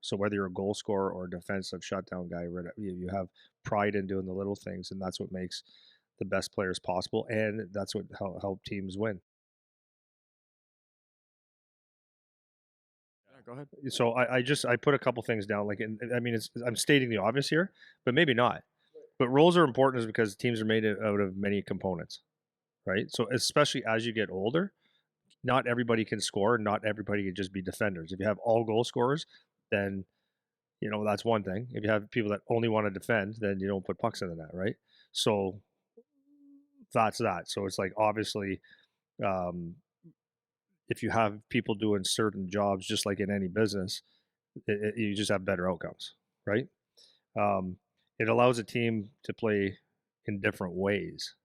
So whether you're a goal scorer or a defensive shutdown guy, you have pride in doing the little things, and that's what makes the best players possible, and that's what help teams win. Yeah, go ahead. So I put a couple things down. Like, I mean, I'm stating the obvious here, but maybe not. But roles are important is because teams are made out of many components, right? So especially as you get older, not everybody can score. Not everybody can just be defenders. If you have all goal scorers, then that's one thing. If you have people that only want to defend, then you don't put pucks in the net, right? So that's that. So it's like obviously, um, if you have people doing certain jobs, just like in any business, you just have better outcomes, right? Um, it allows a team to play in different ways,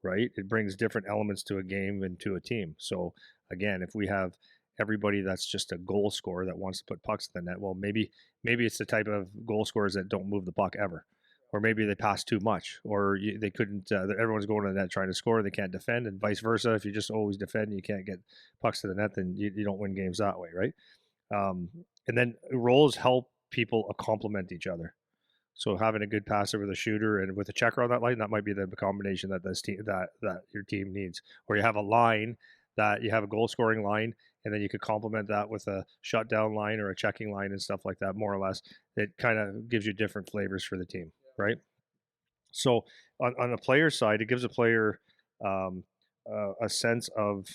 right? It brings different elements to a game and to a team. So again, if we have everybody that's just a goal scorer that wants to put pucks in the net, well, maybe it's the type of goal scorers that don't move the puck ever, or maybe they pass too much, or they couldn't. Everyone's going to the net trying to score, they can't defend, and vice versa. If you just always defend, and you can't get pucks to the net, then you don't win games that way, right? Um, and then roles help people complement each other. So having a good passer with a shooter and with a checker on that line, that might be the combination that this team that your team needs. Or you have a line that you have a goal scoring line, and then you could complement that with a shutdown line or a checking line and stuff like that. More or less, it kind of gives you different flavors for the team, right? So on a player side, it gives a player um, a sense of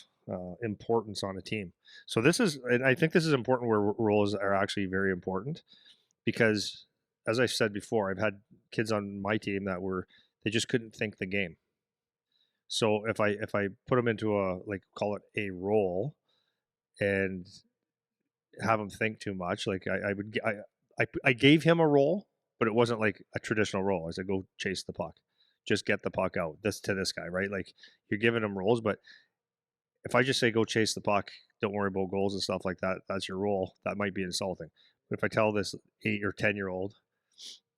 importance on a team. So this is, and I think this is important where roles are actually very important because, as I said before, I've had kids on my team that they just couldn't think the game. So if I put them into a, like, call it a role, and have him think too much, like I gave him a role, but it wasn't like a traditional role. I said, go chase the puck, just get the puck out. This to this guy, right? Like, you're giving him roles, but if I just say go chase the puck, don't worry about goals and stuff like that, that's your role. That might be insulting. But if I tell this 8 or 10 year old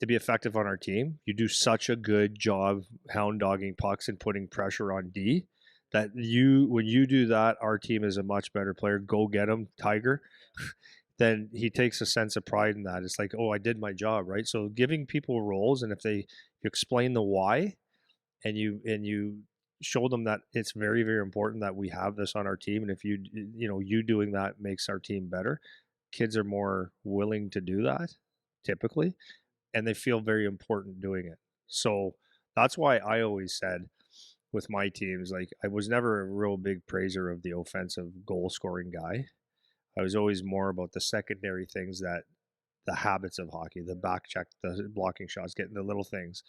to be effective on our team, you do such a good job hound dogging pucks and putting pressure on D that when you do that, our team is a much better player. Go get him, Tiger. Then he takes a sense of pride in that. It's like, oh, I did my job, right? So giving people roles, and if you explain the why, and you show them that it's very, very important that we have this on our team, and if you doing that makes our team better, kids are more willing to do that typically, and they feel very important doing it. So that's why I always said with my teams, like, I was never a real big praiser of the offensive goal scoring guy. I was always more about the secondary things, that the habits of hockey, the back check, the blocking shots, getting the little things,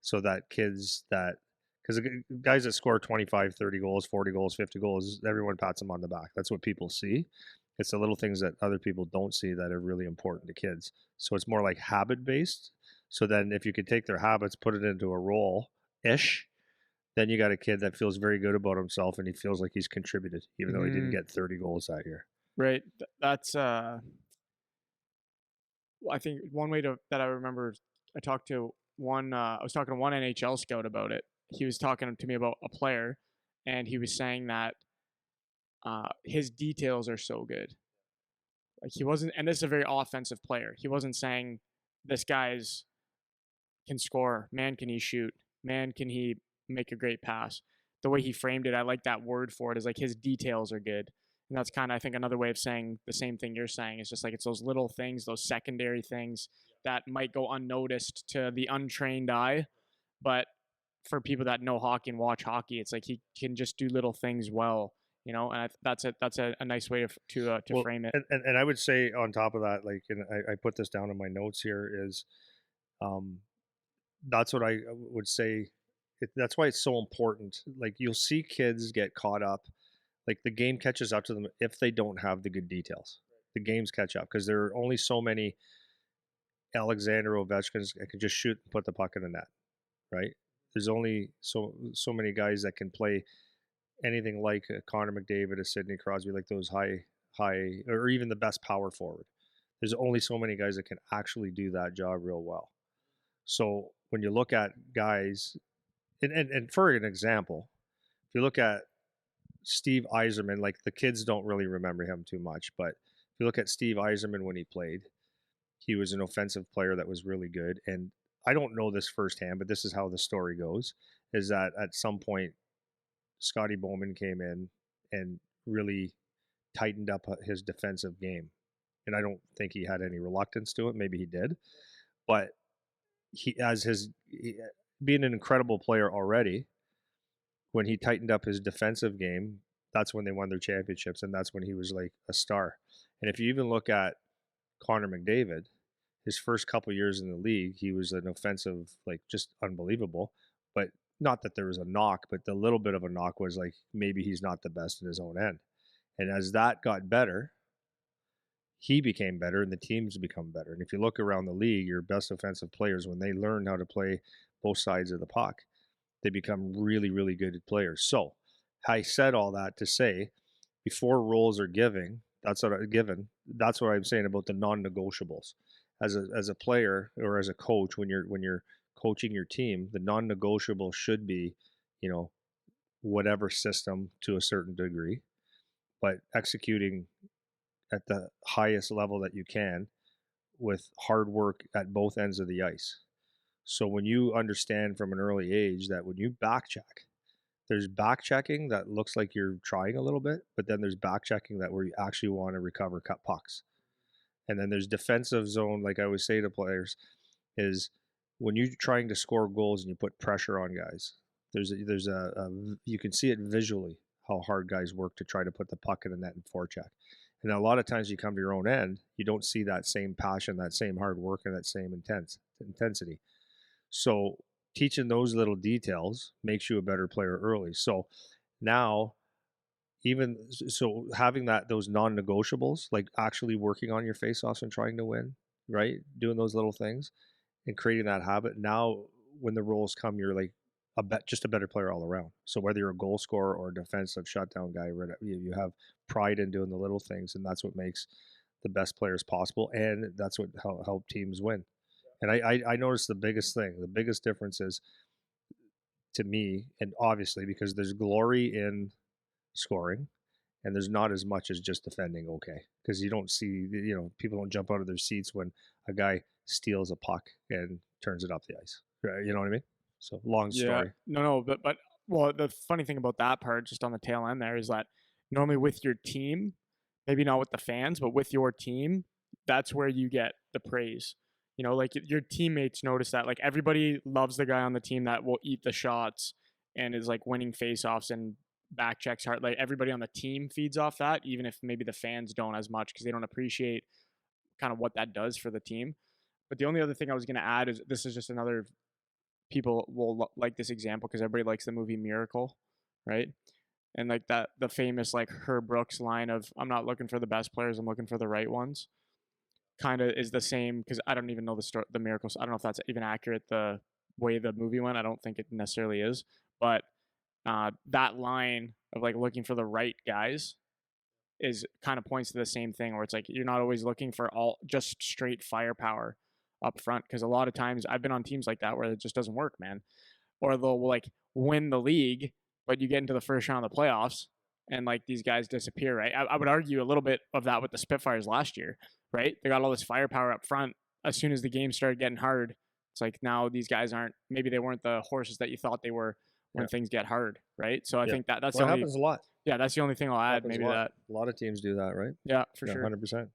so that kids that, because guys that score 25, 30 goals, 40 goals, 50 goals, everyone pats them on the back. That's what people see. It's the little things that other people don't see that are really important to kids. So it's more like habit based. So then if you could take their habits, put it into a role ish, then you got a kid that feels very good about himself and he feels like he's contributed, even though he didn't Mm, get 30 goals that year. right. That's I think one way that I remember, I talked to one. I was talking to one NHL scout about it. He was talking to me about a player, and he was saying that his details are so good. Like, he wasn't, and this is a very offensive player. He wasn't saying this guy's can score, man, can he shoot, man, can he make a great pass. The way he framed it, I like that word for it, is like his details are good. And that's kind of, I think, another way of saying the same thing you're saying. It's just like it's those little things, those secondary things that might go unnoticed to the untrained eye, but for people that know hockey and watch hockey, it's like he can just do little things well, and that's a nice way to Well, frame it. and I would say on top of that, like, and I put this down in my notes here, is um, that's what I would say. That's why it's so important. Like, you'll see kids get caught up, like the game catches up to them if they don't have the good details. The games catch up because there are only so many Alexander Ovechkins that can just shoot and put the puck in the net, right? There's only so many guys that can play anything like Connor McDavid, a Sidney Crosby, like those high, or even the best power forward. There's only so many guys that can actually do that job real well. So when you look at guys, and for an example, if you look at Steve Eiserman, like, the kids don't really remember him too much, but if you look at Steve Eiserman when he played, He was an offensive player that was really good. And I don't know this firsthand, but this is how the story goes, is that at some point, Scotty Bowman came in and really tightened up his defensive game. And I don't think he had any reluctance to it. Maybe he did. But being an incredible player already, when he tightened up his defensive game, that's when they won their championships, and that's when he was like a star. And if you even look at Connor McDavid, his first couple years in the league, he was an offensive, like just unbelievable. But not that there was a knock, but the little bit of a knock was like maybe he's not the best in his own end. And as that got better, he became better and the teams become better. And if you look around the league, your best offensive players, when they learn how to play both sides of the puck, they become really, really good players. So I said all that to say, before roles are that's what I'm saying about the non-negotiables. As a player or as a coach, when you're coaching your team, the non-negotiable should be, you know, whatever system to a certain degree, but executing at the highest level that you can with hard work at both ends of the ice. So when you understand from an early age that when you backcheck, there's backchecking that looks like you're trying a little bit, but then there's backchecking that where you actually want to recover cut pucks. And then there's defensive zone, like I always say to players, is when you're trying to score goals and you put pressure on guys. There's you can see it visually how hard guys work to try to put the puck in the net and forecheck. And a lot of times you come to your own end, you don't see that same passion, that same hard work, and that same intensity. So teaching those little details makes you a better player early. So now, even so, having those non-negotiables, like actually working on your face-offs and trying to win, right? Doing those little things and creating that habit. Now, when the roles come, you're like just a better player all around. So whether you're a goal scorer or a defensive shutdown guy, you have pride in doing the little things, and that's what makes the best players possible, and that's what help teams win. And I noticed the biggest difference is, to me, and obviously because there's glory in scoring, and there's not as much as just defending okay, because you don't see, people don't jump out of their seats when a guy steals a puck and turns it up the ice. Right? You know what I mean? So long story. No, but well, the funny thing about that part, just on the tail end there, is that normally with your team, maybe not with the fans, but with your team, that's where you get the praise. Like your teammates notice that. Like everybody loves the guy on the team that will eat the shots and is like winning faceoffs and back checks hard. Like everybody on the team feeds off that, even if maybe the fans don't as much because they don't appreciate kind of what that does for the team. But the only other thing I was going to add is this is just another, people will like this example because everybody likes the movie Miracle, right? And like that, the famous like Herb Brooks line of "I'm not looking for the best players, I'm looking for the right ones," kind of is the same, because I don't even know the Miracles. I don't know if that's even accurate the way the movie went. I don't think it necessarily is, but that line of like looking for the right guys is kind of points to the same thing, where it's like you're not always looking for all just straight firepower up front, because a lot of times I've been on teams like that where it just doesn't work, man. Or they'll like win the league, but you get into the first round of the playoffs and like these guys disappear, right? I would argue a little bit of that with the Spitfires last year, right? They got all this firepower up front. As soon as the game started getting hard, it's like now these guys maybe they weren't the horses that you thought they were when things get hard, right? So I think that's happens a lot. Yeah, that's the only thing I'll add maybe to that. A lot of teams do that, right? Yeah, for sure. 100%.